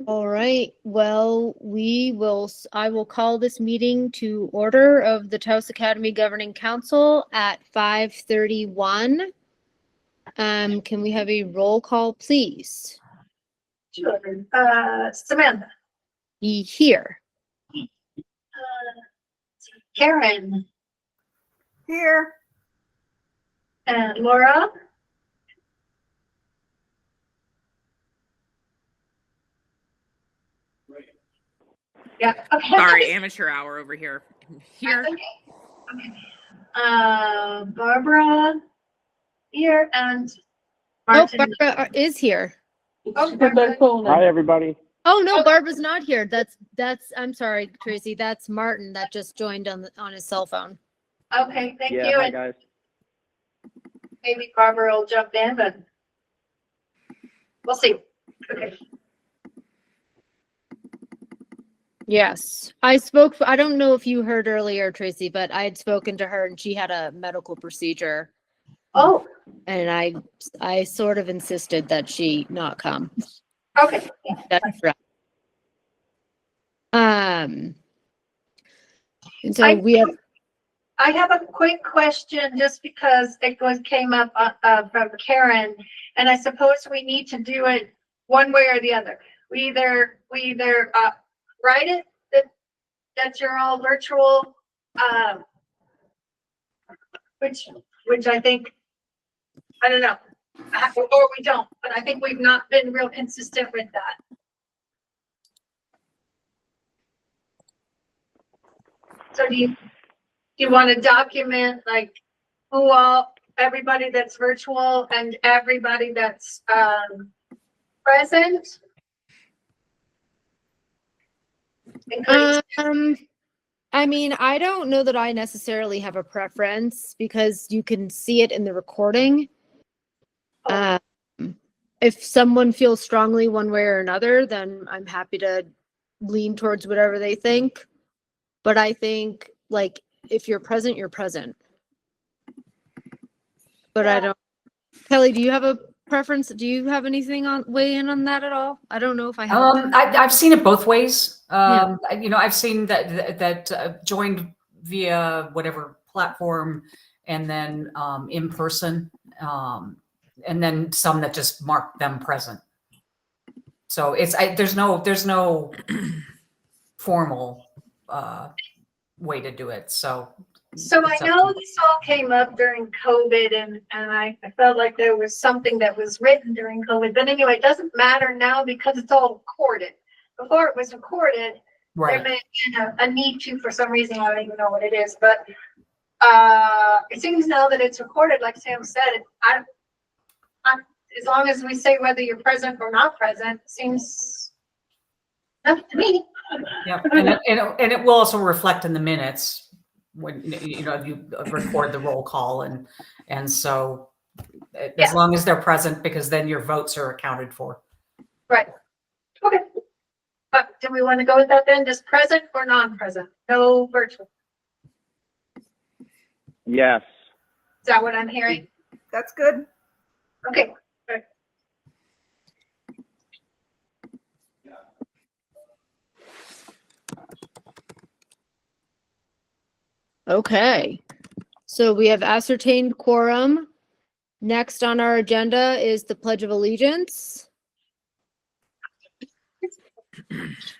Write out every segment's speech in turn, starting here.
All right. Well, I will call this meeting to order of the Taos Academy Governing Council at 5:31. Can we have a roll call, please? Sure. Samantha. Here. Karen. Here. And Laura. Yeah. Okay. Sorry, amateur hour over here. Here. Okay. Barbara here and Oh, Martin. Barbara is here. Oh, Barbara. Hi, everybody. Oh no, Barbara's not here. I'm sorry, Tracy. That's Martin that just joined on his cell phone. Okay, thank you. Hi, And guys. maybe Barbara will jump in, but we'll see. Okay. Yes. I don't know if you heard earlier, Tracy, but I had spoken to her and she had a medical procedure. Oh, And I sort of insisted that she not come. okay. That's right. And so I have a quick question just because it came up from Karen, and I suppose we need to do it one way or the other. We either write it that you're all virtual, which I think, I don't know, or we don't, but I think we've not been real consistent with that. So do you want to document like everybody that's virtual and everybody that's present? I mean, I don't know that I necessarily have a preference because you can see it in the recording. If someone feels strongly one way or another, then I'm happy to lean towards whatever they think. But I think, like, if you're present, you're present. But yeah. I don't. Kelly, do you have a preference? Do you have anything weigh in on that at all? I don't know if I have. I've seen it both ways. Yeah. You know, I've seen that joined via whatever platform, and then in person, and then some that just mark them present. So there's no formal way to do it. So I know this all came up during COVID, and I felt like there was something that was written during COVID. But anyway, it doesn't matter now because it's all recorded. Before it was recorded, right. There may have been a need to, for some reason, I don't even know what it is. But it seems now that it's recorded, like Sam said, as long as we say whether you're present or not present, seems enough to me. Yeah, and it will also reflect in the minutes when you record the roll call, and so as long as they're present, because then your votes are accounted for. Right. Okay. But do we want to go with that then? Just present or non-present? No virtual. Yes. Is that what I'm hearing? That's good. Okay. Okay, so we have ascertained quorum. Next on our agenda is the Pledge of Allegiance.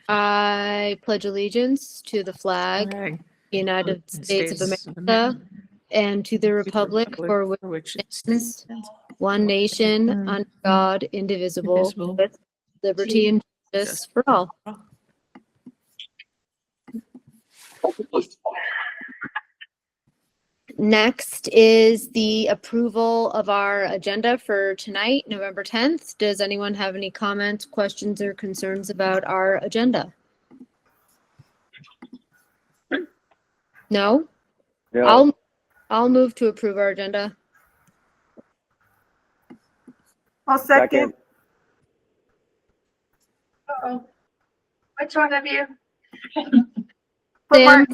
I pledge allegiance to the flag, United States of America, and to the republic for which it stands, one nation, under God, indivisible, with liberty and justice for all. Next is the approval of our agenda for tonight, November 10th. Does anyone have any comments, questions, or concerns about our agenda? No? No. I'll move to approve our agenda. I'll second. Uh-oh. Which one of you? Sam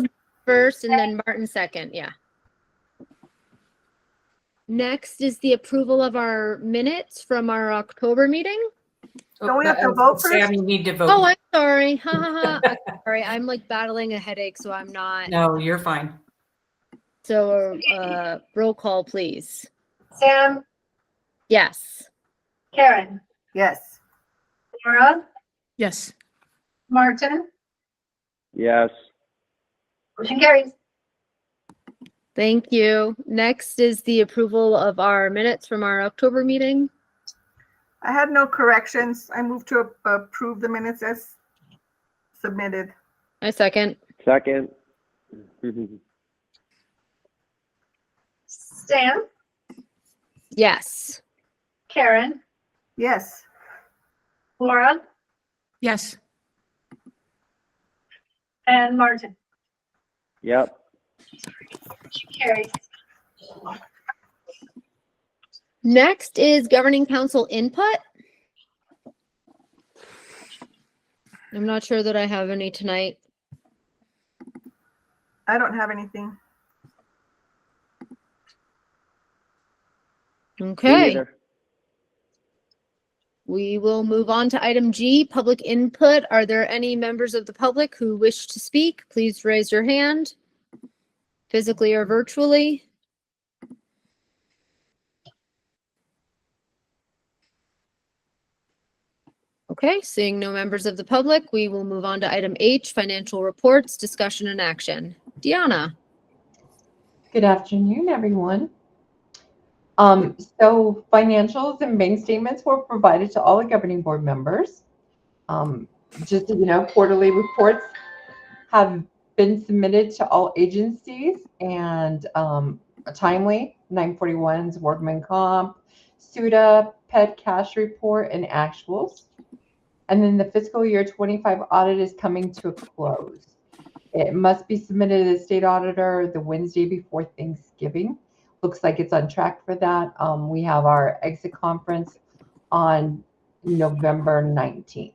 first and then Martin second, yeah. Next is the approval of our minutes from our October meeting. Don't we have to vote Sam, first? you need to vote. Oh, I'm sorry. Ha ha ha. I'm sorry. I'm like battling a headache, so I'm not. No, you're fine. So, roll call, please. Sam, Yes. Karen, Yes. Laura, Yes. Martin, Yes. motion carries. Thank you. Next is the approval of our minutes from our October meeting. I had no corrections. I move to approve the minutes as submitted. I second. Second. Sam, Yes. Karen, Yes. Laura, Yes. and Martin. Yep. Motion carries. Next is governing council input. I'm not sure that I have any tonight. I don't have anything. Me Okay. neither. We will move on to item G, public input. Are there any members of the public who wish to speak? Please raise your hand, physically or virtually. Okay, seeing no members of the public, we will move on to item H, financial reports, discussion and action. Deanna. Good afternoon, everyone. So financials and bank statements were provided to all the governing board members. Just so you know, quarterly reports have been submitted to all agencies and timely. 941's Workman Comp, SUDA, Pet Cash Report, and actuals. And then the fiscal year 25 audit is coming to a close. It must be submitted to the state auditor the Wednesday before Thanksgiving. Looks like it's on track for that. We have our exit conference on November 19th.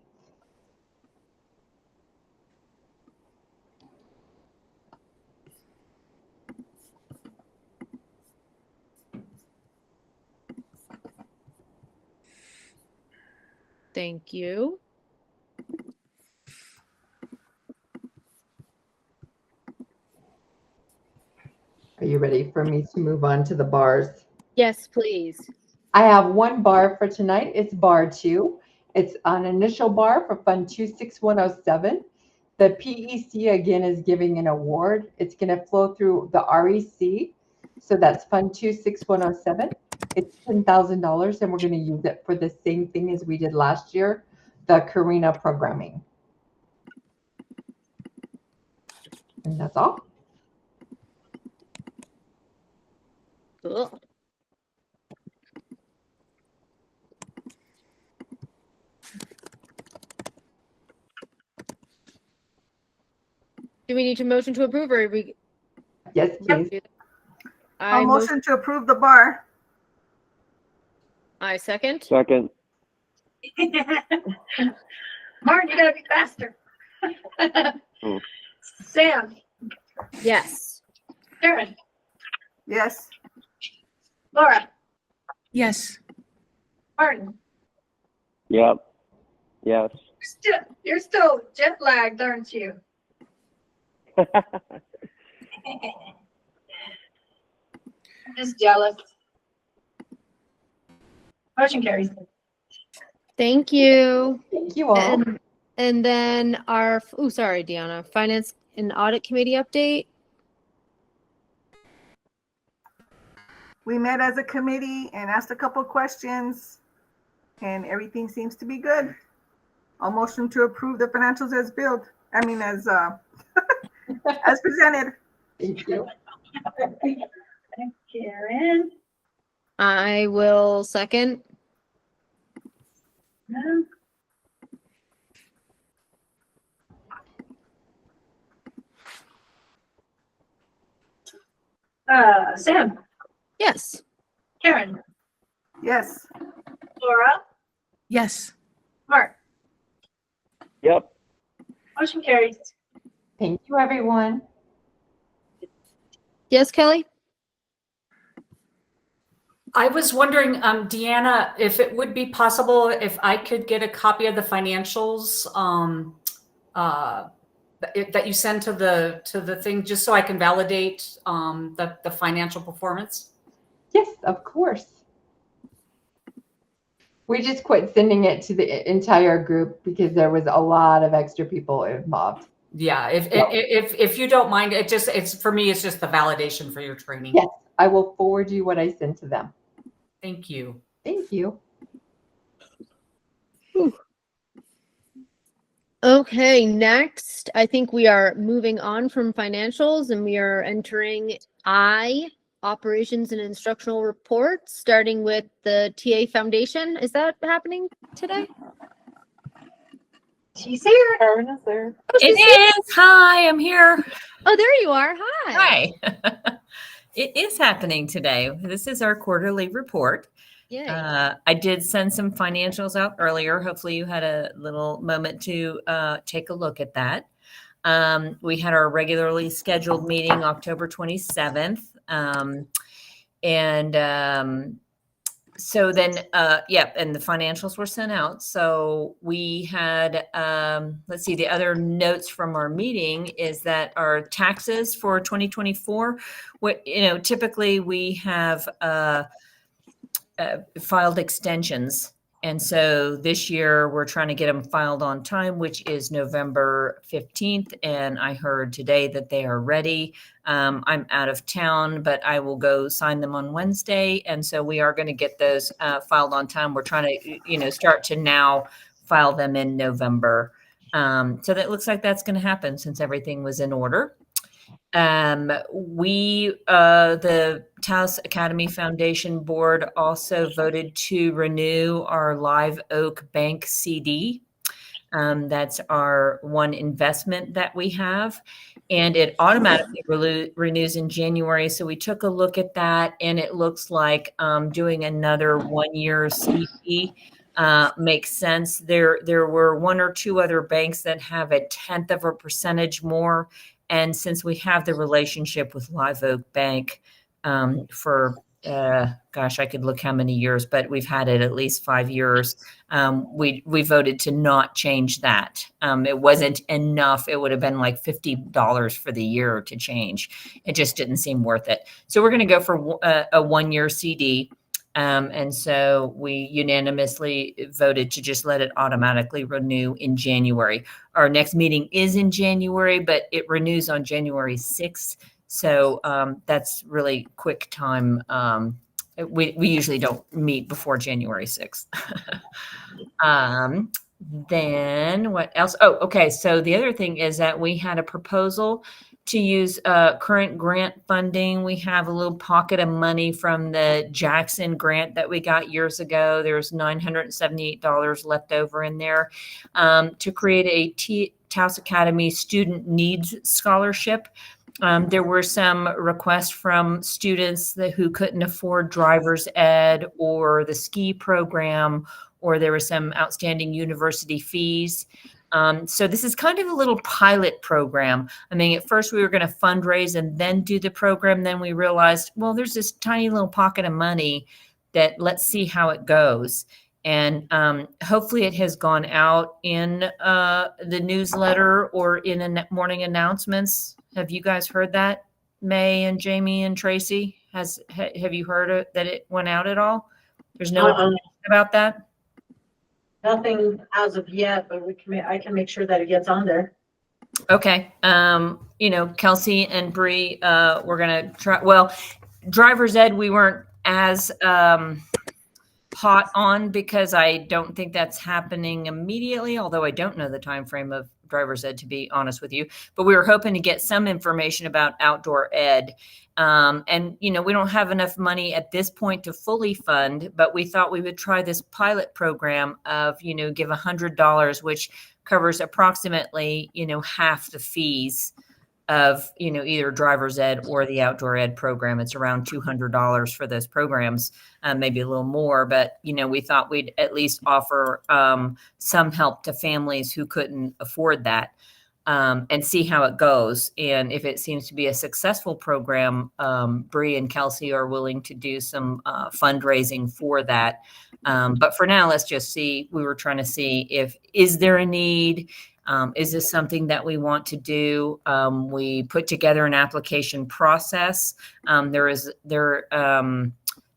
Thank you. Are you ready for me to move on to the bars? Yes, please. I have one bar for tonight. It's bar 2. It's an initial bar for Fund 26107. The PEC again is giving an award. It's going to flow through the REC. So that's Fund 26107. It's $10,000 and we're going to use it for the same thing as we did last year, the Karina programming. And that's all. Cool. Do we need to motion to approve or are we? Yes, please. I'll motion to approve the bar. I second. Second. Martin, you gotta be faster. Sam, Yes. Karen, Yes. Laura, Yes. Martin. Yep. Yes. You're still jet lagged, aren't you? I'm just jealous. Motion carries. Thank you. Thank you all. And then our, oh, sorry, Deanna, Finance and Audit Committee update. We met as a committee and asked a couple questions and everything seems to be good. I'll motion to approve the financials as billed. I mean, as presented. Thank you. Karen. I will second. Sam, Yes. Karen, Yes. Laura, Yes. Mark. Yep. Motion carries. Thank you, everyone. Yes, Kelly? I was wondering, Deanna, if it would be possible if I could get a copy of the financials that you send to the thing, just so I can validate the financial performance. Yes, of course. We just quit sending it to the entire group because there was a lot of extra people involved. Yeah, if you don't mind, it's for me, it's just the validation for your training. Yes, I will forward you what I sent to them. Thank you. Thank you. Okay, next, I think we are moving on from financials and we are entering operations and instructional reports, starting with the TA Foundation. Is that happening today? She's here. Karen is there. Oh, she's here. It is. Hi, I'm here. Oh, there you are. Hi. Hi. It is happening today. This is our quarterly report. Yay. I did send some financials out earlier. Hopefully you had a little moment to take a look at that. We had our regularly scheduled meeting October 27th. So then, and the financials were sent out. So we had, let's see, the other notes from our meeting is that our taxes for 2024, typically we have filed extensions. And so this year we're trying to get them filed on time, which is November 15th. And I heard today that they are ready. I'm out of town, but I will go sign them on Wednesday. And so we are going to get those filed on time. We're trying to, start to now file them in November. So that looks like that's going to happen since everything was in order. The Taos Academy Foundation Board also voted to renew our Live Oak Bank CD. That's our one investment that we have, and it automatically renews in January. So we took a look at that, and it looks like doing another 1 year CD makes sense. There were one or two other banks that have 0.1% more. And since we have the relationship with Live Oak Bank for, I could look how many years, but we've had it at least 5 years. We voted to not change that. It wasn't enough. It would have been like $50 for the year to change. It just didn't seem worth it. So we're going to go for a 1 year CD. And so we unanimously voted to just let it automatically renew in January. Our next meeting is in January, but it renews on January 6th. So that's really quick time. We usually don't meet before January 6th. Then what else? Oh, okay. So the other thing is that we had a proposal to use current grant funding. We have a little pocket of money from the Jackson grant that we got years ago. There's $978 left over in there to create a Taos Academy Student Needs Scholarship. There were some requests from students who couldn't afford driver's ed or the ski program, or there were some outstanding university fees. So this is kind of a little pilot program. I mean, at first we were going to fundraise and then do the program. Then we realized, well, there's this tiny little pocket of money that let's see how it goes. And hopefully it has gone out in the newsletter or in morning announcements. Have you guys heard that? May and Jamie and Tracy, have you heard that it went out at all? There's no information about that? Nothing as of yet, but I can make sure that it gets on there. Okay. Kelsey and Bree, we're going to try. Well, driver's ed, we weren't as hot on because I don't think that's happening immediately, although I don't know the time frame of driver's ed, to be honest with you. But we were hoping to get some information about outdoor ed. And we don't have enough money at this point to fully fund, but we thought we would try this pilot program of, give $100, which covers approximately, half the fees of, either driver's ed or the outdoor ed program. It's around $200 for those programs, maybe a little more, but, we thought we'd at least offer some help to families who couldn't afford that. and see how it goes. And if it seems to be a successful program, Bree and Kelsey are willing to do some fundraising for that. But for now, let's just see. We were trying to see is there a need? Is this something that we want to do? We put together an application process.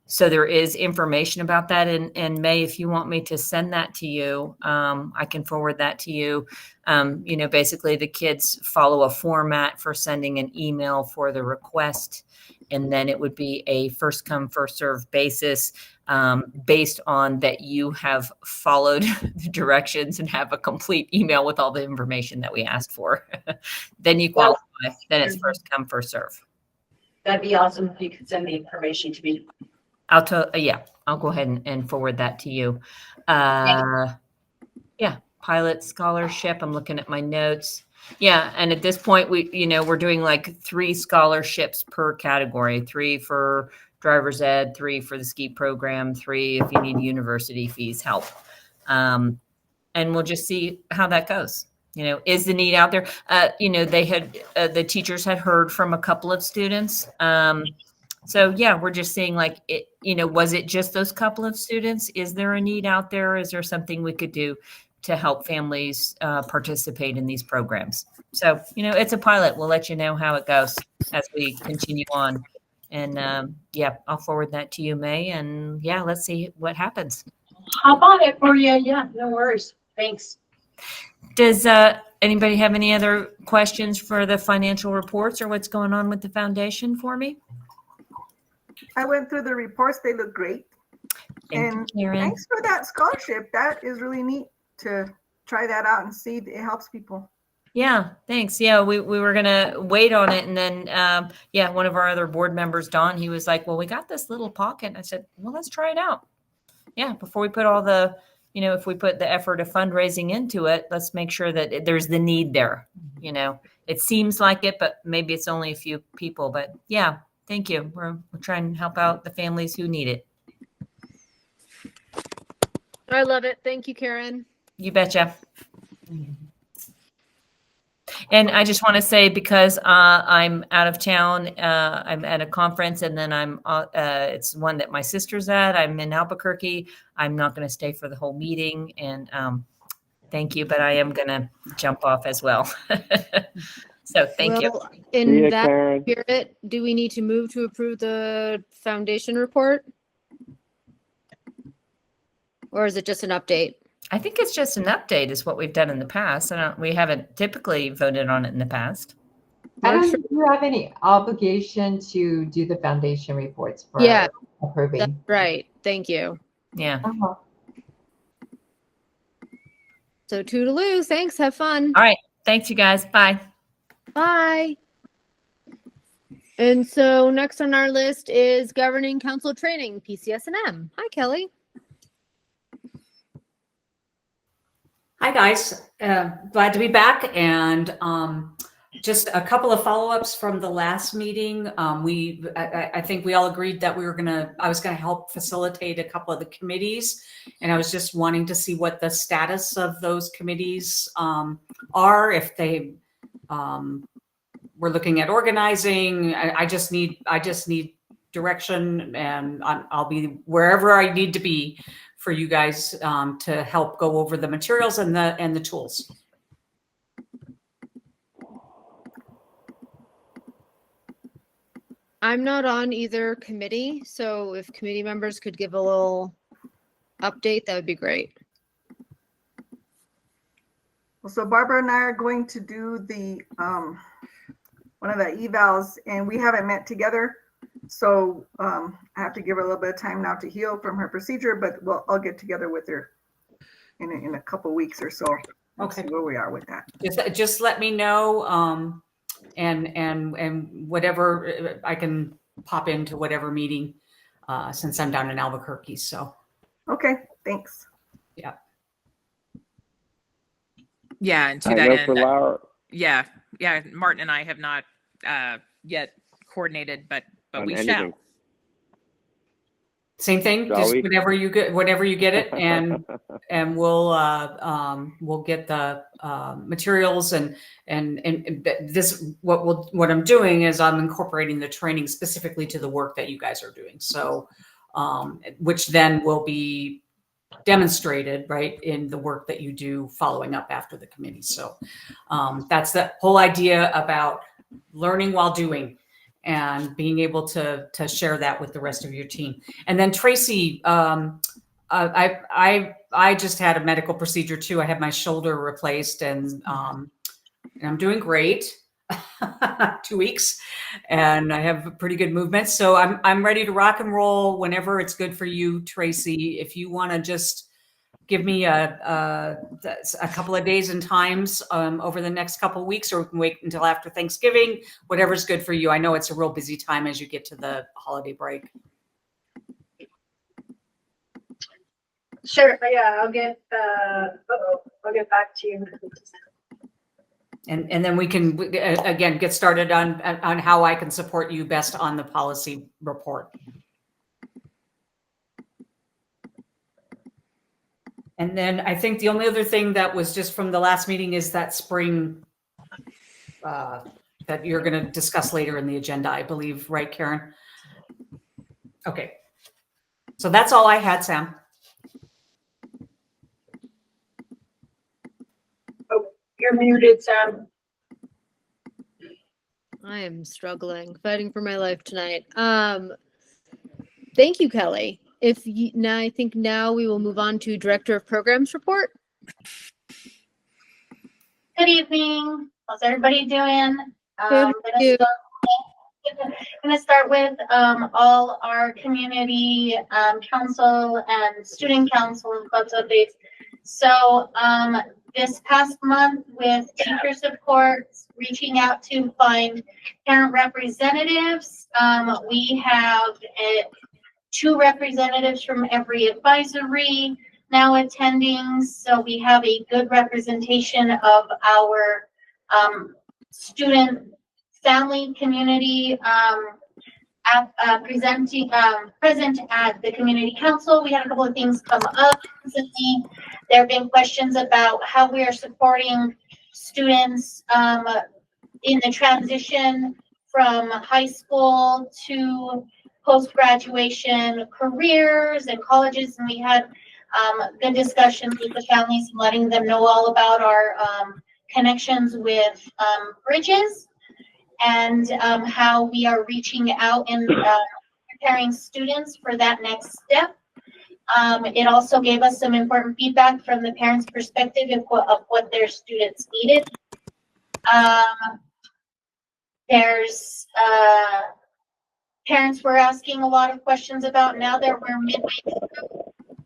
So there is information about that. And May, if you want me to send that to you, I can forward that to you. Basically the kids follow a format for sending an email for the request. And then it would be a first come, first serve basis, based on that you have followed the directions and have a complete email with all the information that we asked for. Then you qualify. Then it's first come, first serve. That'd be awesome if you could send the information to me. I'll go ahead and forward that to you. Pilot scholarship. I'm looking at my notes. Yeah. And at this point, we're doing like 3 scholarships per category, 3 for driver's ed, 3 for the ski program, 3 if you need university fees help. And we'll just see how that goes. Is the need out there? The teachers had heard from a couple of students. So yeah, we're just seeing like, was it just those couple of students? Is there a need out there? Is there something we could do to help families participate in these programs? So, it's a pilot. We'll let you know how it goes as we continue on. And I'll forward that to you, May. And let's see what happens. Hop on it for you. Yeah, no worries. Thanks. Does anybody have any other questions for the financial reports or what's going on with the foundation for me? I went through the reports. They look great. Thank you, Karen. Thanks for that scholarship. That is really neat to try that out and see it helps people. Yeah, thanks. Yeah, we were going to wait on it. And then, one of our other board members, Don, he was like, well, we got this little pocket. And I said, well, let's try it out. Yeah, before we put all the, if we put the effort of fundraising into it, let's make sure that there's the need there. It seems like it, but maybe it's only a few people. But yeah, thank you. We're trying to help out the families who need it. I love it. Thank you, Karen. You betcha. And I just want to say, because I'm out of town, I'm at a conference, and then it's one that my sister's at. I'm in Albuquerque. I'm not going to stay for the whole meeting, and thank you, but I am going to jump off as well. So thank you. In that spirit, do we need to move to approve the foundation report? Or is it just an update? I think it's just an update is what we've done in the past. We haven't typically voted on it in the past. I don't think you have any obligation to do the foundation reports for approving. That's right. Thank you. Yeah. Uh-huh. So toodaloo. Thanks. Have fun. All right. Thanks, you guys. Bye. Bye. And so next on our list is Governing Council Training, PCS&M. Hi, Kelly. Hi, guys. Glad to be back. And just a couple of follow-ups from the last meeting. I think we all agreed that I was going to help facilitate a couple of the committees. And I was just wanting to see what the status of those committees are, if they we're looking at organizing. I just need direction, and I'll be wherever I need to be for you guys to help go over the materials and the tools. I'm not on either committee, so if committee members could give a little update, that would be great. Well, so Barbara and I are going to do the one of the evals, and we haven't met together. So I have to give her a little bit of time now to heal from her procedure, but I'll get together with her in a couple weeks or so. Okay, see where we are with that. Just let me know, and whatever I can pop into whatever meeting, since I'm down in Albuquerque. So okay, thanks. Yeah. Yeah, and to I that know end, for Laura, yeah, Martin and I have not yet coordinated, but we anything. shall. Same thing, Shall just we? whenever you get it, and we'll get the materials and this what I'm doing is I'm incorporating the training specifically to the work that you guys are doing. So, which then will be demonstrated right in the work that you do following up after the committee. So, that's the whole idea about learning while doing, and being able to share that with the rest of your team. And then Tracy, I just had a medical procedure too. I had my shoulder replaced, and I'm doing great. 2 weeks, and I have pretty good movement. So I'm ready to rock and roll whenever it's good for you, Tracy. If you want to just give me a couple of days and times over the next couple of weeks, or we can wait until after Thanksgiving, whatever's good for you. I know it's a real busy time as you get to the holiday break. Sure, yeah, I'll get back to you. And then we can, again, get started on how I can support you best on the policy report. And then I think the only other thing that was just from the last meeting is that spring that you're going to discuss later in the agenda, I believe, right, Karen? Okay. So that's all I had, Sam. Oh, you're muted, Sam. I am struggling, fighting for my life tonight. Thank you, Kelly. I think now we will move on to Director of Programs report. Good evening. How's everybody doing? Good. I'm going to start with all our community council and student council and clubs updates. So this past month with teacher support, reaching out to find parent representatives, we have 2 representatives from every advisory now attending. So we have a good representation of our student family community present at the community council. We had a couple of things come up recently. There have been questions about how we are supporting students in the transition from high school to post-graduation careers and colleges, and we had good discussions with the families, letting them know all about our connections with Bridges, and how we are reaching out and preparing students for that next step. It also gave us some important feedback from the parents' perspective of what their students needed. Parents were asking a lot of questions about, now that we're midway through,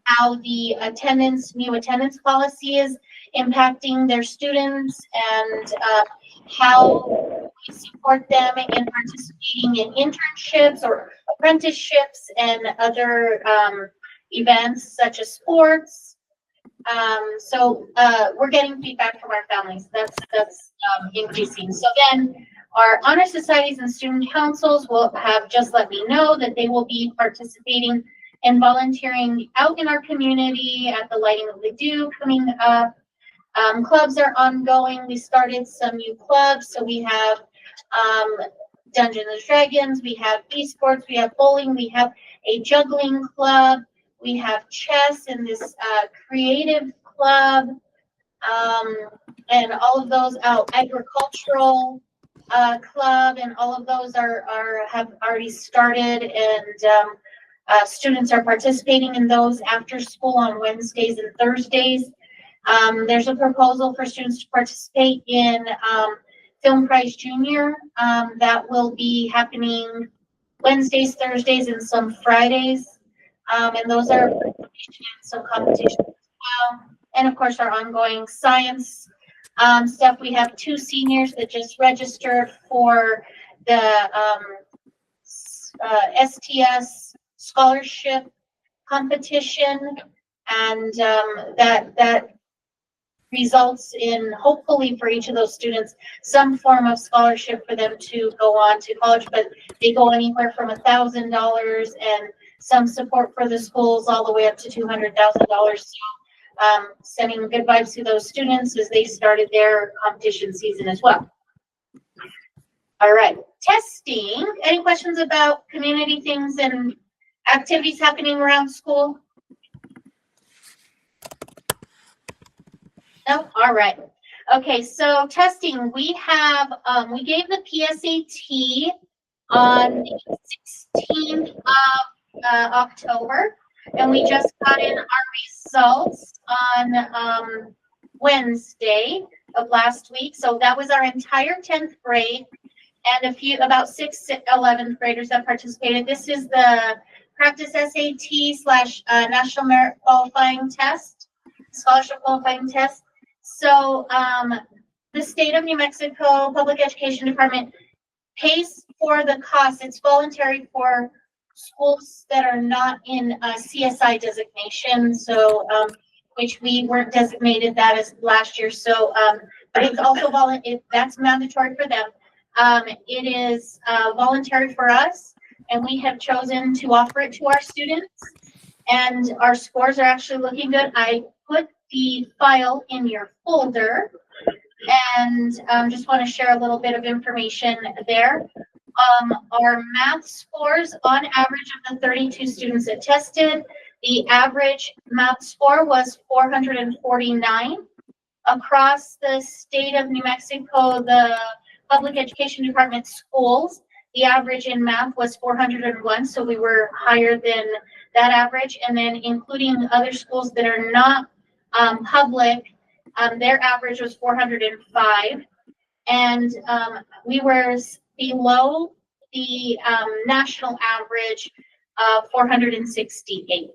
how the new attendance policy is impacting their students, and how we support them in participating in internships or apprenticeships and other events such as sports. So we're getting feedback from our families. That's increasing. So then our honor societies and student councils will have just let me know that they will be participating and volunteering out in our community at the Lighting of the Dew coming up. Clubs are ongoing. We started some new clubs. So we have Dungeons and Dragons, we have esports, we have bowling, we have a juggling club, we have chess and this creative club, and all of those agricultural club, and all of those have already started, and students are participating in those after school on Wednesdays and Thursdays. There's a proposal for students to participate in Film Prize Junior that will be happening Wednesdays, Thursdays, and some Fridays. And those are some competitions as well. And of course, our ongoing science stuff. We have 2 seniors that just registered for the STS scholarship competition, and that results in, hopefully for each of those students, some form of scholarship for them to go on to college, but they go anywhere from $1,000 and some support for the schools all the way up to $200,000. So, sending good vibes to those students as they started their competition season as well. All right, testing. Any questions about community things and activities happening around school? No? All right. Okay, so testing. We have, we gave the PSAT on the 16th of October, and we just got in our results on Wednesday of last week. So that was our entire 10th grade and about 6th, 11th graders that participated. This is the practice SAT / National Merit Qualifying Test, Scholarship Qualifying Test. So the state of New Mexico Public Education Department pays for the cost. It's voluntary for schools that are not in a CSI designation, so which we weren't designated that as last year. So, but it's also that's mandatory for them. It is voluntary for us, and we have chosen to offer it to our students. And our scores are actually looking good. I put the file in your folder, and just want to share a little bit of information there. Our math scores, on average of the 32 students that tested, the average math score was 449. Across the state of New Mexico, the Public Education Department schools, the average in math was 401, so we were higher than that average. And then including other schools that are not public, their average was 405. And we were below the national average of 468.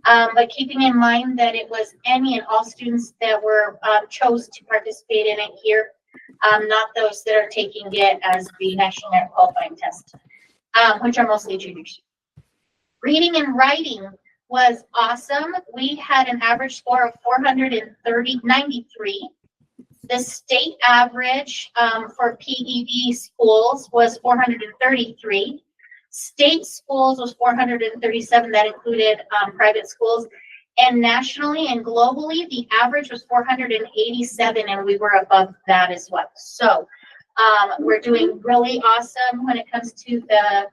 But keeping in mind that it was any and all students that were chose to participate in it here, not those that are taking it as the National Merit Qualifying Test, which are mostly juniors. Reading and writing was awesome. We had an average score of 493. The state average for PED schools was 433. State schools was 437. That included private schools. And nationally and globally, the average was 487, and we were above that as well. So we're doing really awesome when it comes to the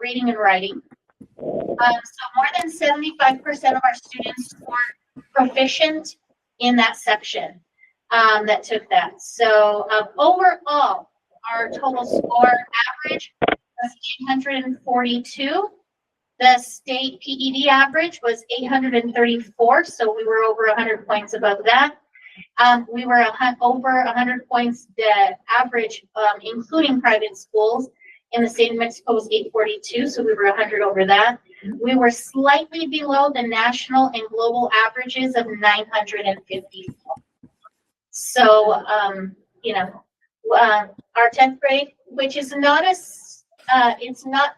reading and writing. So more than 75% of our students were proficient in that section that took that. So overall, our total score average was 842. The state PED average was 834, so we were over 100 points above that. We were over 100 points, the average, including private schools, in the state of Mexico was 842, so we were 100 over that. We were slightly below the national and global averages of 954. So, you know, our 10th grade, which is not a, it's not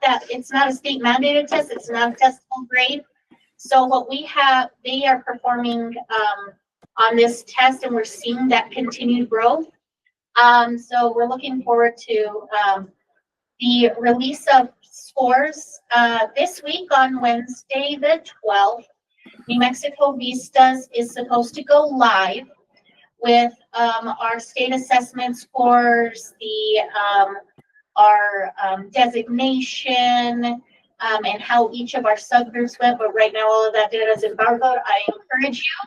a state mandated test, it's not a testable grade. So what we have, they are performing on this test, and we're seeing that continued growth. So we're looking forward to the release of scores this week on Wednesday the 12th. New Mexico Vistas is supposed to go live with our state assessment scores, our designation, and how each of our subgroups went. But right now, all of that data is embargoed. I encourage you,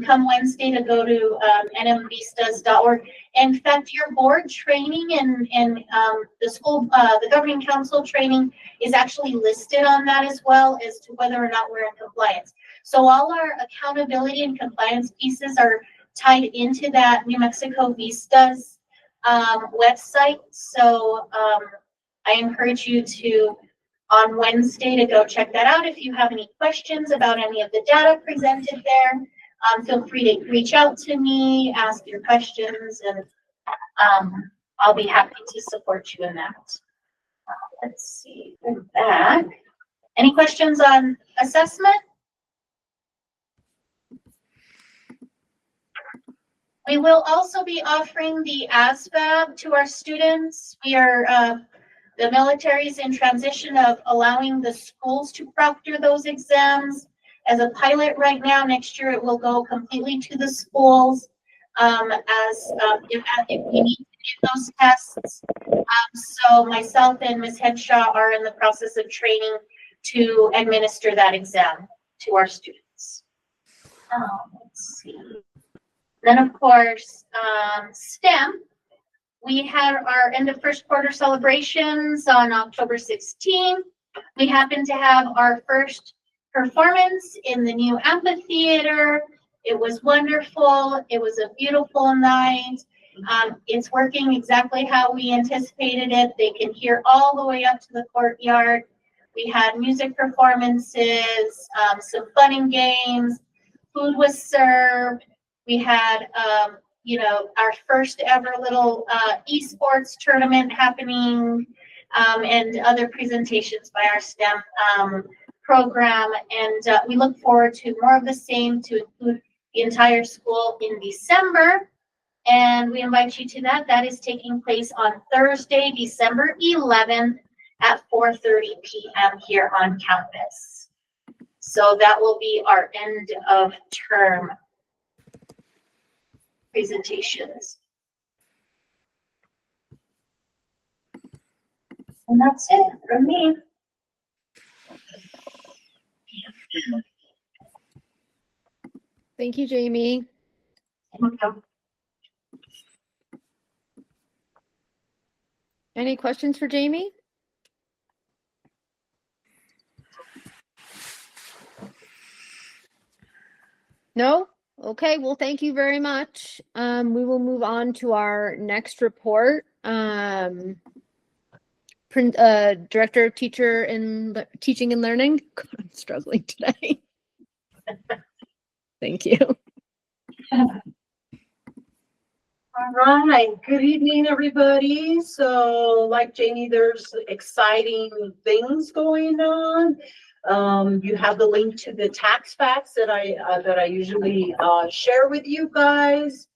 come Wednesday, to go to nmvistas.org. In fact, your board training and the school, the governing council training is actually listed on that, as well as to whether or not we're in compliance. So all our accountability and compliance pieces are tied into that New Mexico Vistas website. So I encourage you to, on Wednesday, to go check that out. If you have any questions about any of the data presented there, feel free to reach out to me, ask your questions, and I'll be happy to support you in that. Let's see, we're back. Any questions on assessment? We will also be offering the ASVAB to our students. We are The military is in transition of allowing the schools to proctor those exams as a pilot right now. Next year, it will go completely to the schools if we need to do those tests. So myself and Ms. Henshaw are in the process of training to administer that exam to our students. Let's see. Then, of course, STEM. We had our end of first quarter celebrations on October 16th. We happened to have our first performance in the new amphitheater. It was wonderful. It was a beautiful night. It's working exactly how we anticipated it. They can hear all the way up to the courtyard. We had music performances, some fun and games. Food was served. We had, our first ever little esports tournament happening, and other presentations by our STEM program. And we look forward to more of the same to include the entire school in December. And we invite you to that. That is taking place on Thursday, December 11th at 4:30 p.m. here on campus. So that will be our end of term presentations. And that's it from me. Thank you, Jamie. Welcome. Any questions for Jamie? No? Okay, well, thank you very much. We will move on to our next report. Director of Teaching and Learning. God, I'm struggling today. Thank you. All right, good evening, everybody. So like Jamie, there's exciting things going on. You have the link to the tax facts that I usually share with you guys.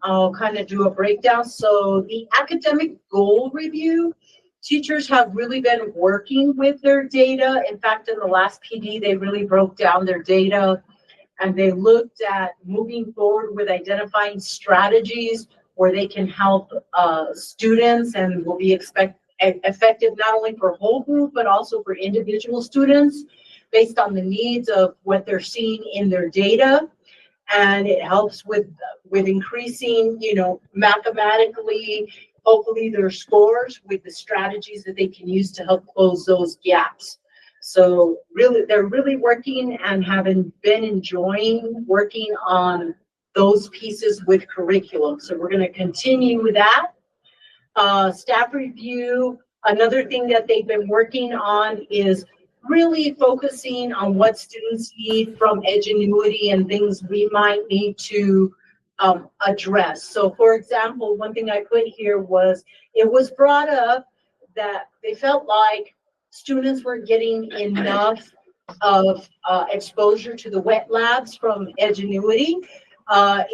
I'll kind of do a breakdown. So the academic goal review, teachers have really been working with their data. In fact, in the last PD, they really broke down their data and they looked at moving forward with identifying strategies where they can help students and will be effective not only for whole group, but also for individual students based on the needs of what they're seeing in their data. And it helps with increasing, mathematically, hopefully their scores with the strategies that they can use to help close those gaps. So really, they're really working and having been enjoying working on those pieces with curriculum. So we're going to continue with that. Staff review, another thing that they've been working on is really focusing on what students need from Edgenuity and things we might need to address. So for example, one thing I put here was, it was brought up that they felt like students weren't getting enough of exposure to the wet labs from Edgenuity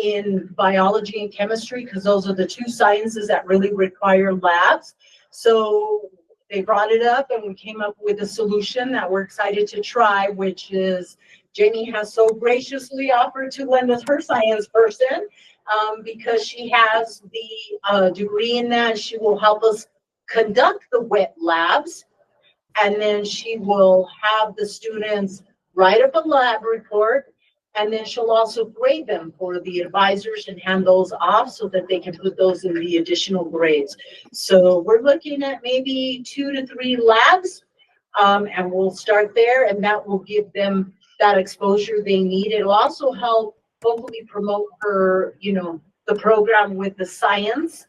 in biology and chemistry, because those are the two sciences that really require labs. So they brought it up and we came up with a solution that we're excited to try, which is Jamie has so graciously offered to lend us her science person because she has the degree in that. She will help us conduct the wet labs, and then she will have the students write up a lab report, and then she'll also grade them for the advisors and hand those off so that they can put those in the additional grades. So we're looking at maybe 2 to 3 labs, and we'll start there, and that will give them that exposure they need. It'll also help hopefully promote her, the program with the science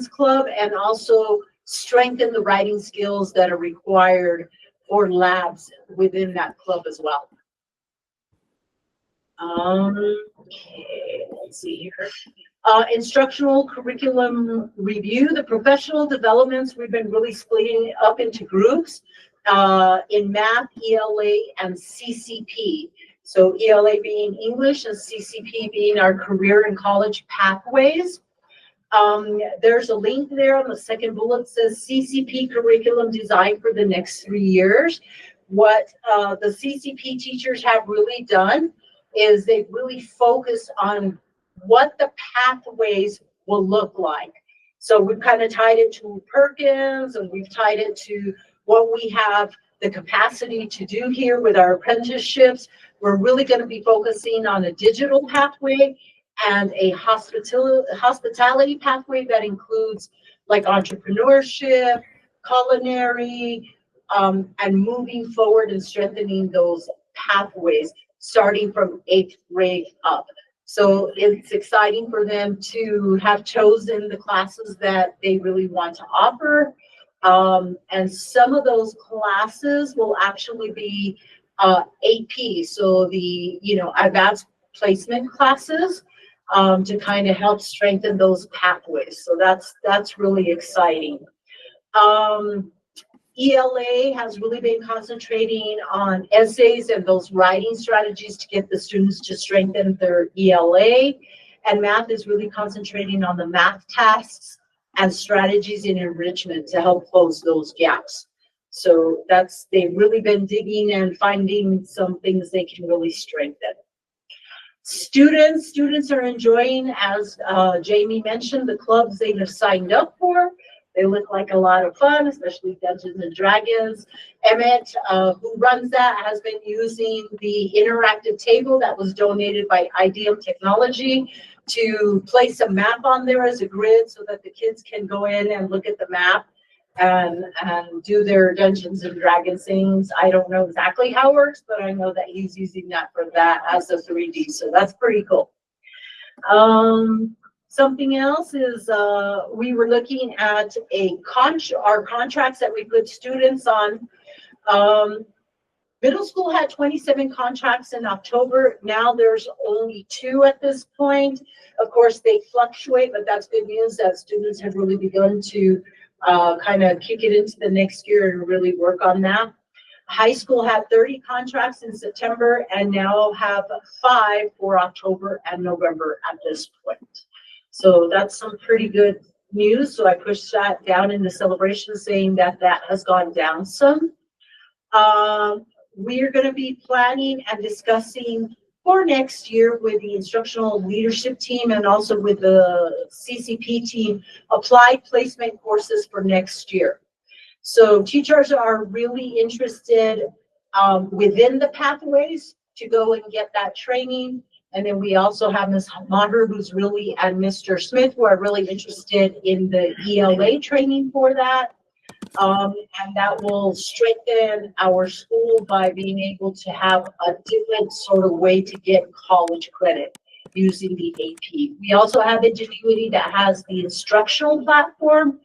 club, and also strengthen the writing skills that are required for labs within that club as well. Okay, let's see here. Instructional curriculum review, the professional developments, we've been really splitting up into groups in math, ELA, and CCP. So ELA being English and CCP being our career and college pathways. There's a link there on the second bullet, says CCP curriculum design for the next 3 years. What the CCP teachers have really done is they've really focused on what the pathways will look like. So we've kind of tied it to Perkins, and we've tied it to what we have the capacity to do here with our apprenticeships. We're really going to be focusing on a digital pathway and a hospitality pathway that includes like entrepreneurship, culinary, and moving forward and strengthening those pathways starting from 8th grade up. So it's exciting for them to have chosen the classes that they really want to offer. And some of those classes will actually be AP, so the, advanced placement classes, to kind of help strengthen those pathways. So that's really exciting. ELA has really been concentrating on essays and those writing strategies to get the students to strengthen their ELA. And math is really concentrating on the math tasks and strategies in enrichment to help close those gaps. So they've really been digging and finding some things they can really strengthen. Students are enjoying, as Jamie mentioned, the clubs they have signed up for. They look like a lot of fun, especially Dungeons and Dragons. Emmett, who runs that, has been using the interactive table that was donated by IDM Technology to place a map on there as a grid so that the kids can go in and look at the map and do their Dungeons and Dragons things. I don't know exactly how it works, but I know that he's using that for that as a 3D. So that's pretty cool. Something else is we were looking at our contracts that we put students on. Middle school had 27 contracts in October. Now there's only 2 at this point. Of course, they fluctuate, but that's good news that students have really begun to kind of kick it into the next year and really work on that. High school had 30 contracts in September and now have 5 for October and November at this point. So that's some pretty good news. So I pushed that down in the celebration saying that has gone down some. We're going to be planning and discussing for next year with the instructional leadership team and also with the CCP team, applied placement courses for next year. So teachers are really interested within the pathways to go and get that training. And then we also have Ms. Maher, who's really, and Mr. Smith, who are really interested in the ELA training for that. And that will strengthen our school by being able to have a different sort of way to get college credit using the AP. We also have Ingenuity that has the instructional platform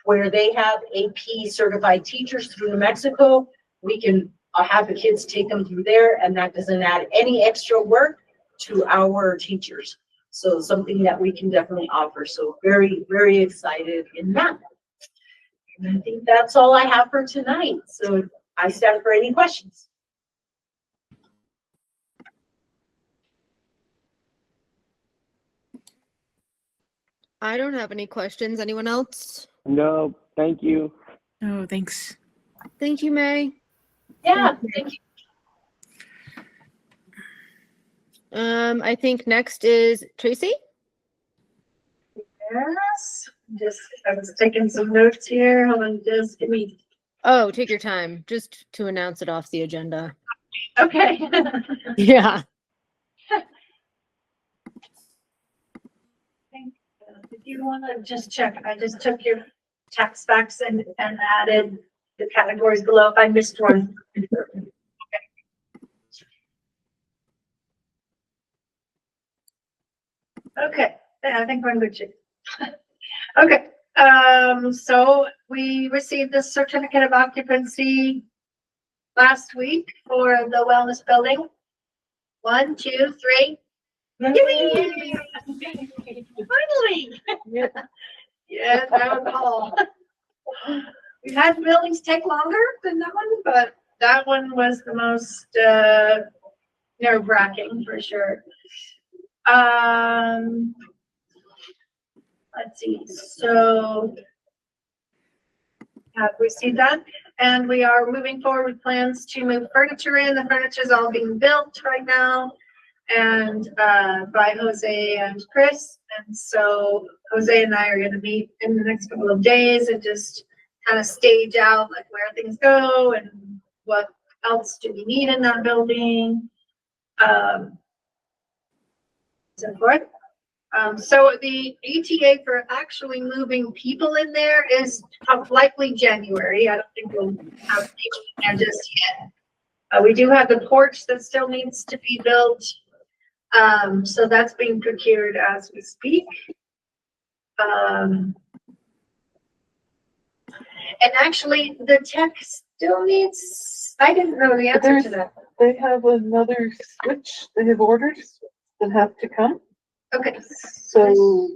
where they have AP certified teachers through New Mexico. We can have the kids take them through there, and that doesn't add any extra work to our teachers. So something that we can definitely offer. So very, very excited in that. And I think that's all I have for tonight. So I stand for any questions. I don't have any questions. Anyone else? No, thank you. Oh, thanks. Thank you, May. Yeah, thank you. I think next is Tracy. Yes, I was taking some notes here. Hold on, just give me. Oh, take your time, just to announce it off the agenda. Okay. Yeah. If you want to just check, I just took your tax facts and added the categories below if I missed one. Okay, I think we're in good shape. Okay, so we received the certificate of occupancy last week for the wellness building. 1, 2, 3. Yay! Finally! Yeah, that was all. We've had buildings take longer than that one, but that one was the most nerve-wracking for sure. let's see, so have received that, and we are moving forward with plans to move furniture in. The furniture is all being built right now, and by Jose and Chris. And so Jose and I are going to meet in the next couple of days and just kind of stage out like where things go and what else do we need in that building, so forth. So the ETA for actually moving people in there is likely January. I don't think we'll have people in there just yet. We do have the porch that still needs to be built. So that's being procured as we speak. And actually the tech still needs, I didn't know the answer to that. They have another switch they have ordered that have to come. Okay. So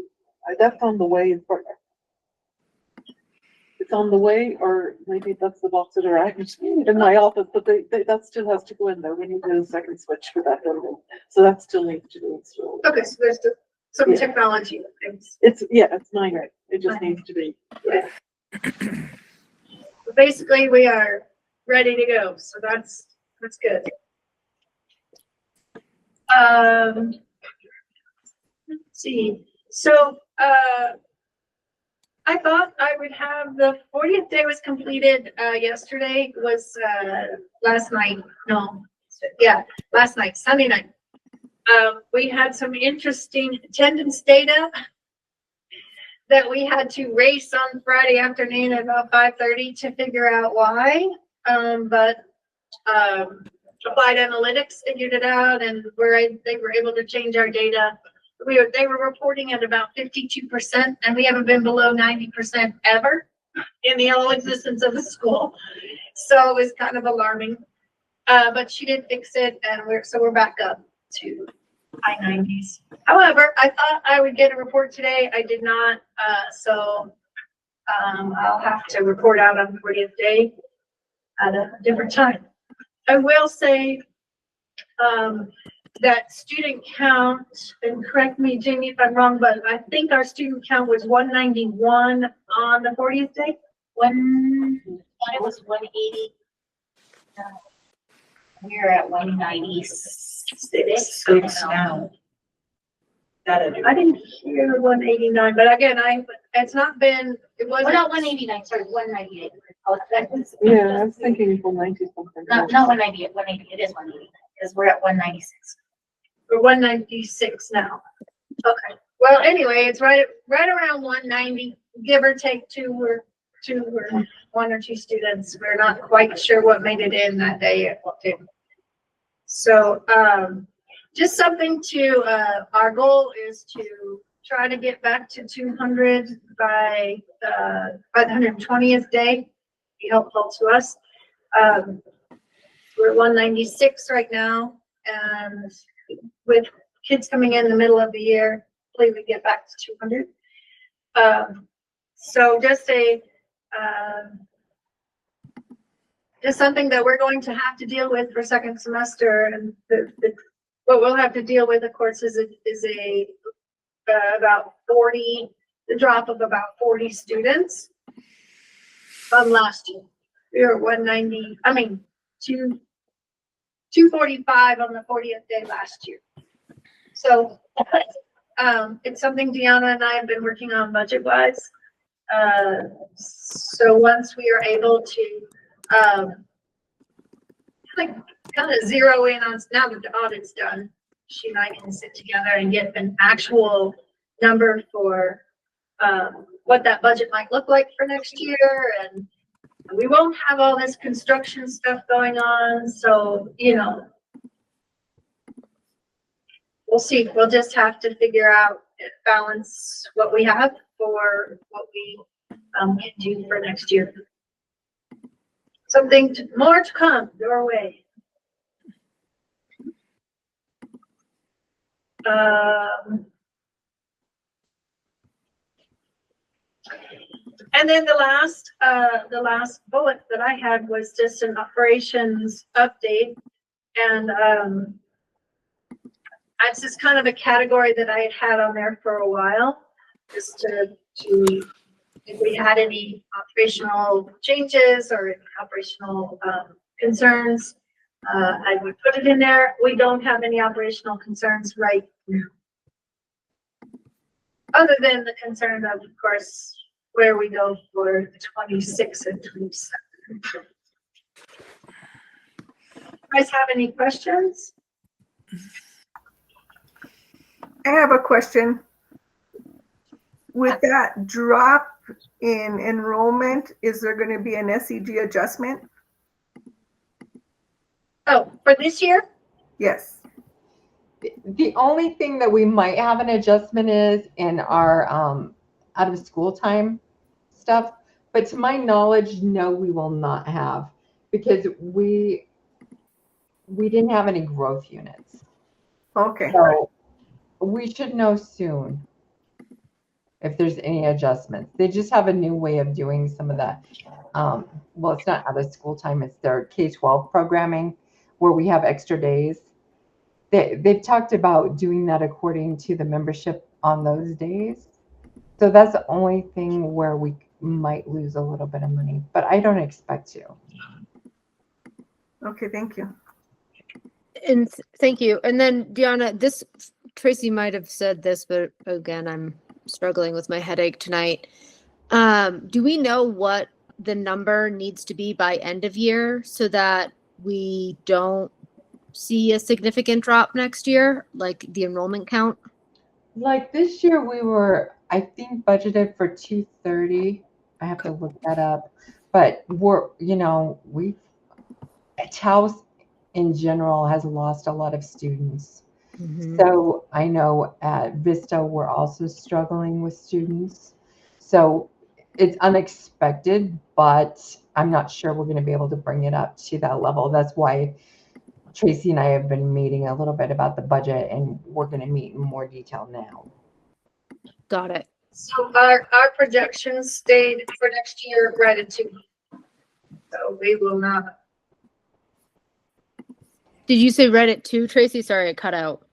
that's on the way in front. It's on the way, or maybe that's the box that arrived in my office, but that still has to go in there. We need a second switch for that building. So that still needs to be installed. Okay, so there's some Yeah. technology things. It's minor. It just needs to be. Yeah. Basically, we are ready to go, so that's good. Let's see. So I thought I would have the 40th day was completed yesterday, was last night. No, yeah, last night, Sunday night. We had some interesting attendance data that we had to race on Friday afternoon at about 5:30 to figure out why. But Applied Analytics figured it out, and they were able to change our data. They were reporting at about 52%, and we haven't been below 90% ever in the whole existence of the school. So it was kind of alarming. But she did fix it, and we're back up to high 90s. However, I thought I would get a report today. I did not. So I'll have to report out on the 40th day at a different time. I will say that student count, and correct me, Jamie, if I'm wrong, but I think our student count was 191 on the 40th day. It was 180. We're at 196 now. I didn't hear 189, but again, it's not been, it wasn't. Well, not 189, sorry, 198. Yeah, I was thinking 190 something. Not 198, 180, it is 180, because we're at 196. We're 196 now. Okay. Well, anyway, it's right around 190, give or take two or one or two students. We're not quite sure what made it in that day. So, just something to, our goal is to try to get back to 200 by the 120th day. Be helpful to us. We're 196 right now, and with kids coming in the middle of the year, hopefully we get back to 200. So just something that we're going to have to deal with for second semester, and what we'll have to deal with, of course, is about 40, the drop of about 40 students from last year. We were 245 on the 40th day last year. So it's something Deanna and I have been working on budget-wise. So once we are able to kind of zero in on, now that the audit's done, she and I can sit together and get an actual number for what that budget might look like for next year. And we won't have all this construction stuff going on. So, we'll see. We'll just have to figure out, balance what we have for what we can do for next year. Something more to come your way. And then the last bullet that I had was just an operations update, and it's just kind of a category that I had on there for a while. just to if we had any operational changes or operational concerns, I would put it in there. We don't have any operational concerns right now. Other than the concern of course, where we go for the 26th and 27th. Guys have any questions? I have a question. With that drop in enrollment, is there going to be an SEG adjustment? Oh, for this year? Yes. The only thing that we might have an adjustment is in our out of school time stuff, but to my knowledge, no, we will not have, because we didn't have any growth units. Okay. So we should know soon if there's any adjustments. They just have a new way of doing some of that. Well, it's not out of school time, it's their K-12 programming where we have extra days. They've talked about doing that according to the membership on those days. So that's the only thing where we might lose a little bit of money, but I don't expect to. Okay, thank you. And thank you. And then Deanna, Tracy might have said this, but again, I'm struggling with my headache tonight. Do we know what the number needs to be by end of year so that we don't see a significant drop next year, like the enrollment count? Like this year we were, I think, budgeted for 230. I have to look that up, but Taos in general has lost a lot of students. Mm-hmm. So I know at Vista, we're also struggling with students. So it's unexpected, but I'm not sure we're going to be able to bring it up to that level. That's why Tracy and I have been meeting a little bit about the budget, and we're going to meet in more detail now. Got it. So our projections stayed for next year right at 2. So we will not. Did you say Reddit 2, Tracy? Sorry, it cut out.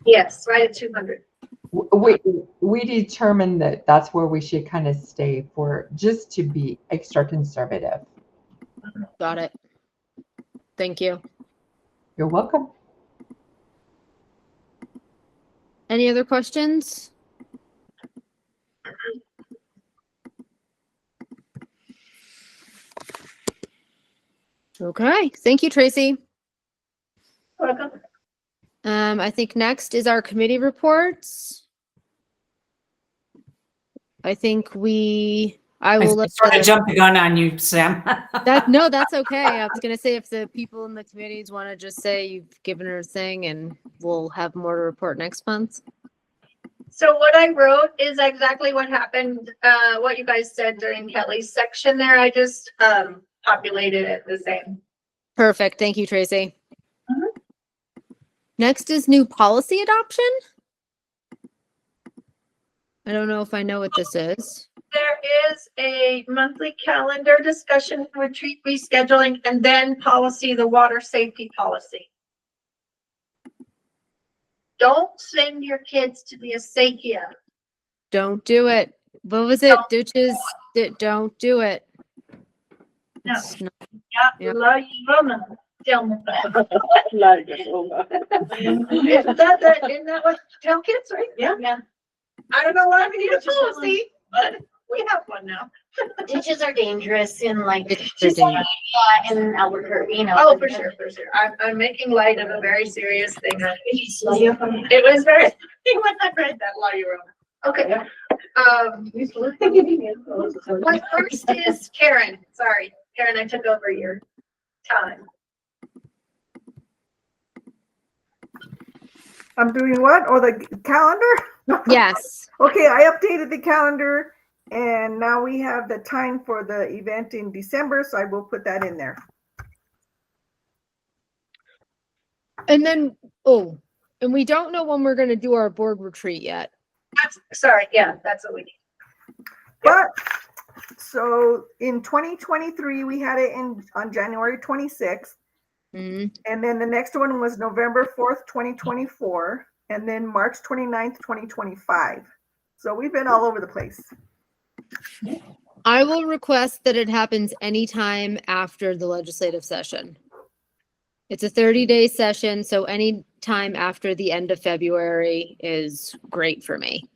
Yes, right at 200. We determined that that's where we should kind of stay for, just to be extra conservative. Got it. Thank you. You're welcome. Any other questions? Okay. Thank you, Tracy. Welcome. I think next is our committee reports. I think I will let Sort of jump the gun on you, Sam. No, that's okay. I was gonna say if the people in the committees want to just say you've given her a thing and we'll have more to report next month. So what I wrote is exactly what happened, what you guys said during Kelly's section there. I just populated it the same. Perfect. Thank you, Tracy. Next is new policy adoption. I don't know if I know what this is. There is a monthly calendar discussion, retreat rescheduling, and then policy, the water safety policy. Don't send your kids to the Asakia. Don't do it. What was it? Ditches. Don't do it. No. It's not- Yeah, La Llorona. Tell me that. Like it, oh my. Isn't that what tell kids, right? Yeah. Yeah. I don't know why we need a policy, but we have one now. Ditches are dangerous in like Ditches are dangerous. in Albuquerque, Oh, for sure, for sure. I'm making light of a very serious thing. It was very, when I read that La Llorona. Okay. My first is Karen. Sorry, Karen, I took over your time. I'm doing what? Oh, the calendar? Yes. Okay, I updated the calendar and now we have the time for the event in December, so I will put that in there. And then, and we don't know when we're going to do our board retreat yet. Sorry, yeah, that's what we need. But so in 2023, we had it on January 26th. Mm-hmm. And then the next one was November 4th, 2024. And then March 29th, 2025. So we've been all over the place. I will request that it happens anytime after the legislative session. It's a 30-day session, so any time after the end of February is great for me.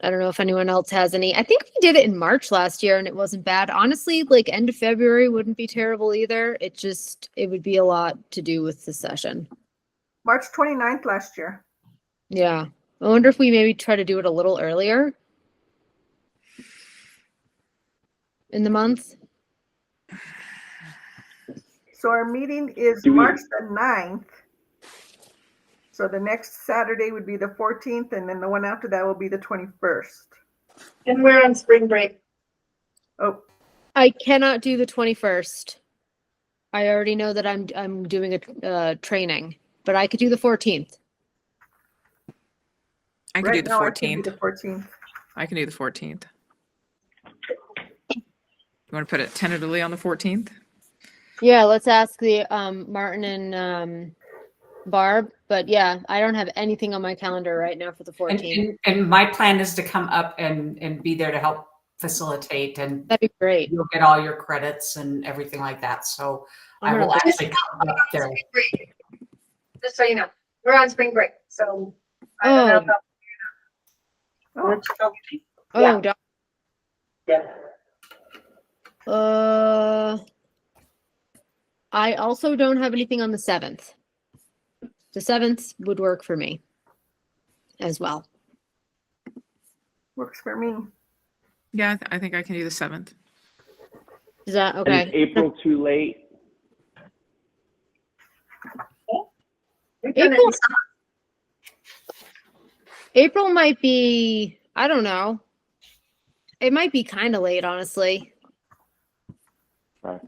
I don't know if anyone else has any. I think we did it in March last year and it wasn't bad. Honestly, like end of February wouldn't be terrible either. It would be a lot to do with the session. March 29th last year. Yeah. I wonder if we maybe try to do it a little earlier in the month. So our meeting is Do we- March the 9th. So the next Saturday would be the 14th, and then the one after that will be the 21st. And we're on spring break. Oh, I cannot do the 21st. I already know that I'm doing a training, but I could do the 14th. I can do the now I can do 14th. the 14th. I can do the 14th. You want to put it tentatively on the 14th? Yeah, let's ask the Martin and Barb, but yeah, I don't have anything on my calendar right now for the 14th. And my plan is to come up and be there to help facilitate, and That'd be great. you'll get all your credits and everything like that. So I will actually come up there. Just so you know, we're on spring break, so I don't know about Oh, Yeah. I also don't have anything on the 7th. The 7th would work for me as well. Works for me. Yeah, I think I can do the 7th. Is that And okay? is April too late? April might be, I don't know. It might be kind of late, honestly. Right.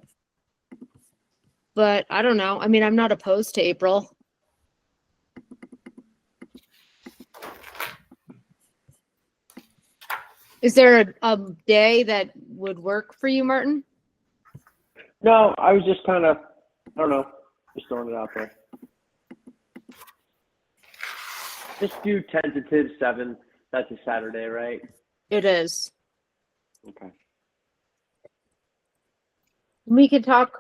But I don't know. I mean, I'm not opposed to April. Is there a day that would work for you, Martin? No, I was just kind of, I don't know, just throwing it out there. Just do tentative 7th. That's a Saturday, right? It is. Okay. We can talk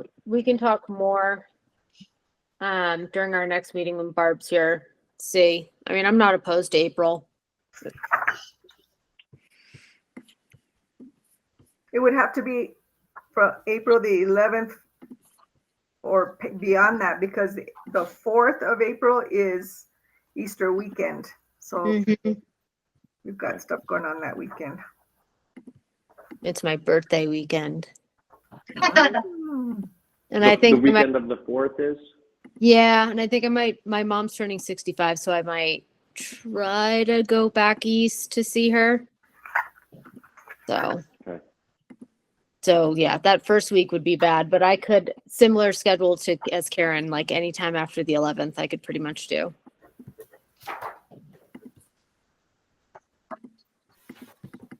more during our next meeting when Barb's here. See, I mean, I'm not opposed to April. It would have to be from April the 11th or beyond that, because the 4th of April is Easter weekend. So we've got stuff going on that weekend. It's my birthday weekend. Mm. And I think the weekend of the 4th is? Yeah, and I think my mom's turning 65, so I might try to go back east to see her. So, Okay. so yeah, that first week would be bad, but I could, similar schedule to as Karen, like anytime after the 11th, I could pretty much do.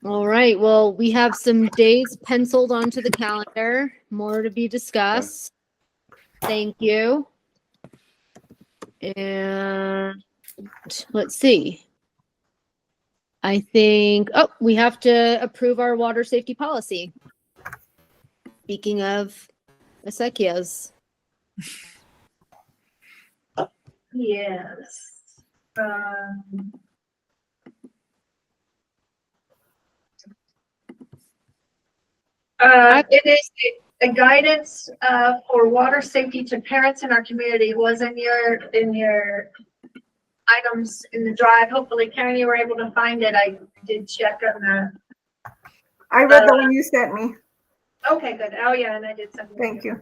All right, well, we have some days penciled onto the calendar, more to be discussed. Thank you. And let's see. I think, we have to approve our water safety policy. Speaking of acequias. Yes. It is a guidance for water safety to parents in our community. Was in your items in the drive. Hopefully, Karen, you were able to find it. I did check on that. I read the one you sent me. Okay, good. Oh yeah, and I did something. Thank you.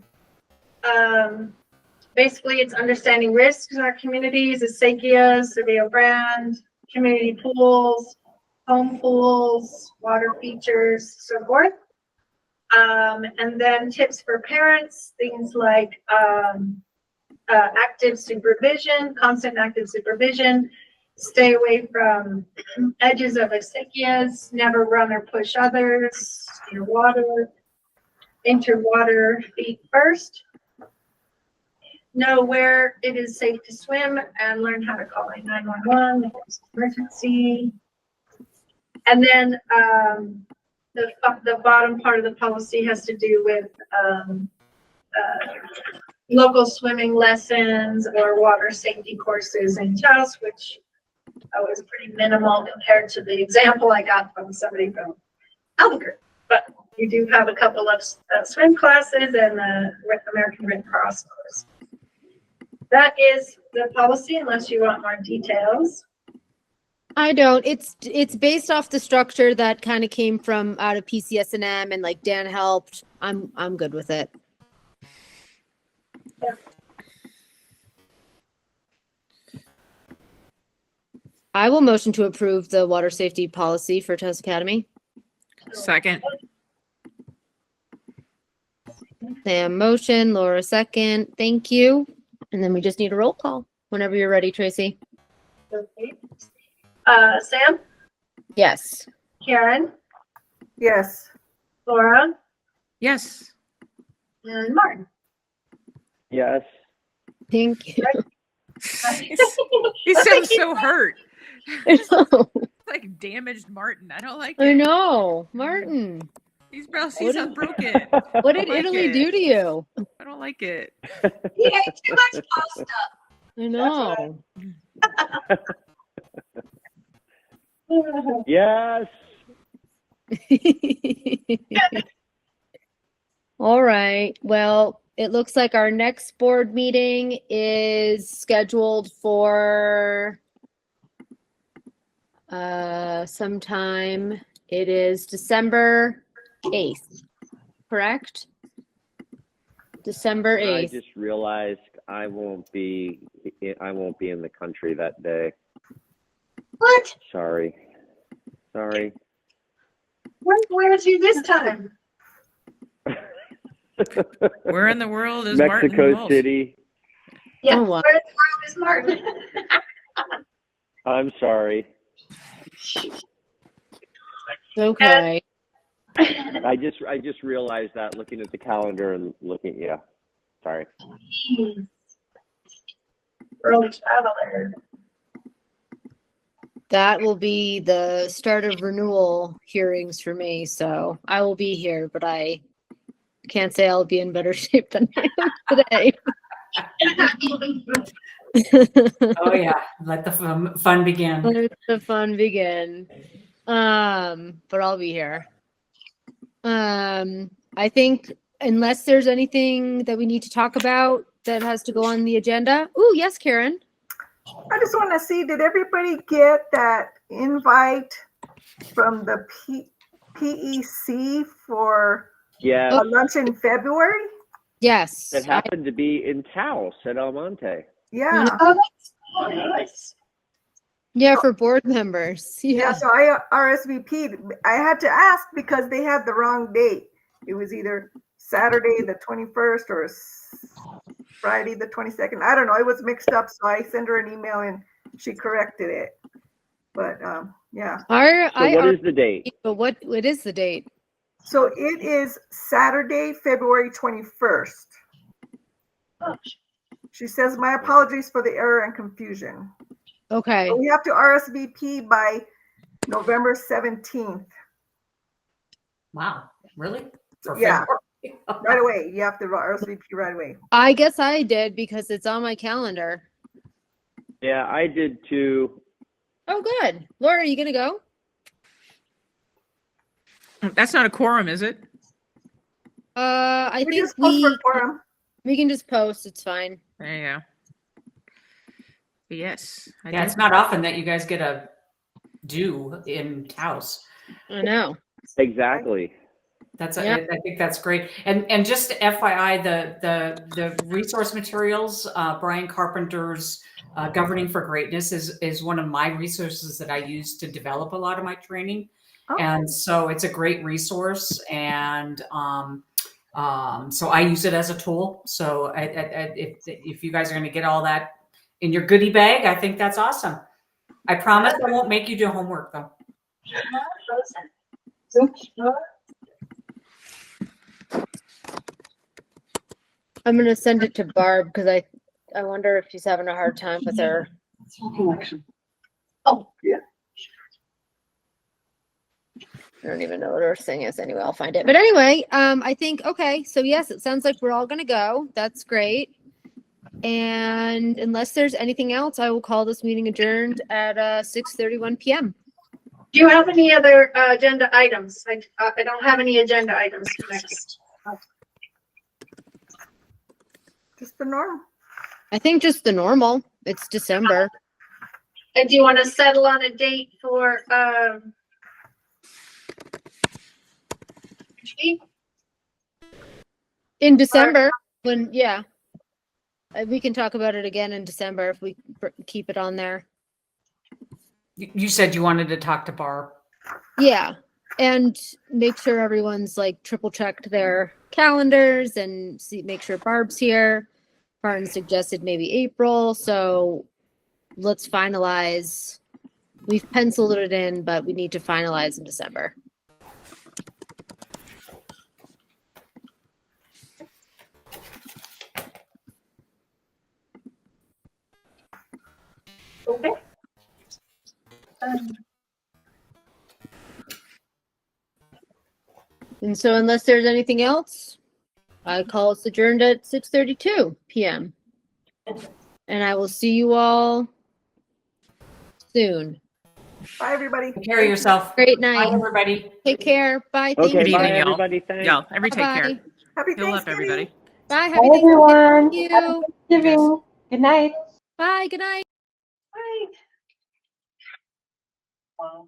Basically, it's understanding risks in our communities, acequias, Rio Grande, community pools, home pools, water features, so forth. And then tips for parents, things like active supervision, constant active supervision, stay away from edges of acequias, never run or push others, enter water feet first. know where it is safe to swim and learn how to call 911 if there's an emergency. And then the bottom part of the policy has to do with local swimming lessons or water safety courses in Taos, which was pretty minimal compared to the example I got from somebody from Albuquerque. But you do have a couple of swim classes and the American Red Cross course. That is the policy, unless you want more details. I don't. It's based off the structure that kind of came from out of PCS&M, and like Dan helped. I'm good with it. Yeah. I will motion to approve the water safety policy for Taos Academy. Second. Sam motion, Laura second. Thank you. And then we just need a roll call whenever you're ready, Tracy. Okay. Sam, Yes. Karen, Yes. Laura, Yes. and Martin. Yes. Thank you. He sounds so hurt. I know. Like damaged Martin. I don't like I it. know. Martin, He's broken. What He's did- broken. what did like Italy it. do to you? I don't like it. He ate too much pasta. I know. Yes. All right. Well, it looks like our next board meeting is scheduled for sometime. It is December 8th, correct? December I 8th. just realized I won't be in the country that day. What? Sorry. Where is he this time? Where in the world is Martin Mexico Wolf? City. Yeah, Oh, wow. where in the world is Martin? I'm sorry. Okay. I just realized that looking at the calendar and looking. Yeah. Sorry. Early traveler. That will be the start of renewal hearings for me. So I will be here, but I can't say I'll be in better shape than I am today. Oh yeah, let the fun begin. Let the fun begin. But I'll be here. I think unless there's anything that we need to talk about that has to go on the agenda. Oh, yes, Karen. I just want to see, did everybody get that invite from the PEC for Yeah. a lunch in February? Yes. It happened to be in Taos at El Monte. Yeah. Oh, that's nice. Yeah, for board members. Yeah, Yeah. so I RSVP'd. I had to ask because they had the wrong date. It was either Saturday the 21st or Friday the 22nd. I don't know. It was mixed up, so I sent her an email and she corrected it. But yeah. So what is the date? But what is the date? So it is Saturday, February 21st. She says, my apologies for the error and confusion. Okay. We have to RSVP by November 17th. Wow, really? For Yeah. February? Right away. You have to RSVP right away. I guess I did because it's on my calendar. Yeah, I did too. Oh, good. Laura, are you going to go? That's not a quorum, is it? I We think just post for quorum. we can just post. It's fine. There you go. Yes. I Yeah, did. it's not often that you guys get a do in Taos. I know. Exactly. That's Yeah. I think that's great. And just FYI, the resource materials, Brian Carpenter's Governing for Greatness is one of my resources that I use to develop a lot of my training. Oh. And so it's a great resource, and so I use it as a tool. So if you guys are going to get all that in your goodie bag, I think that's awesome. I promise I won't make you do homework though. I'm going to send it to Barb because I wonder if she's having a hard time with her. Collection. Oh. Yeah. I don't even know what her thing is anyway. I'll find it. But anyway, I think, okay, so yes, it sounds like we're all gonna go. That's great. And unless there's anything else, I will call this meeting adjourned at 6:31 p.m. Do you have any other agenda items? I don't have any agenda items next. Just the norm. I think just the normal. It's December. And do you want to settle on a date for retreat? In December, when, yeah. We can talk about it again in December if we keep it on there. You said you wanted to talk to Barb. Yeah. And make sure everyone's like triple checked their calendars and make sure Barb's here. Martin suggested maybe April. So let's finalize. We've penciled it in, but we need to finalize in December. Okay. And so unless there's anything else, I call us adjourned at 6:32 p.m. And I will see you all soon. Bye, everybody. Take care of yourself. Great Bye, night. everybody. Take care. Bye. Okay, Thank you. bye, evening, y'all. everybody. Thanks. Yeah, everybody take Bye. care. Happy Heal up, Thanksgiving. everybody. Bye. Bye, Happy Thanksgiving. everyone. Thank Happy you. Thanksgiving. Good night. Bye. Good night. Bye. Wow.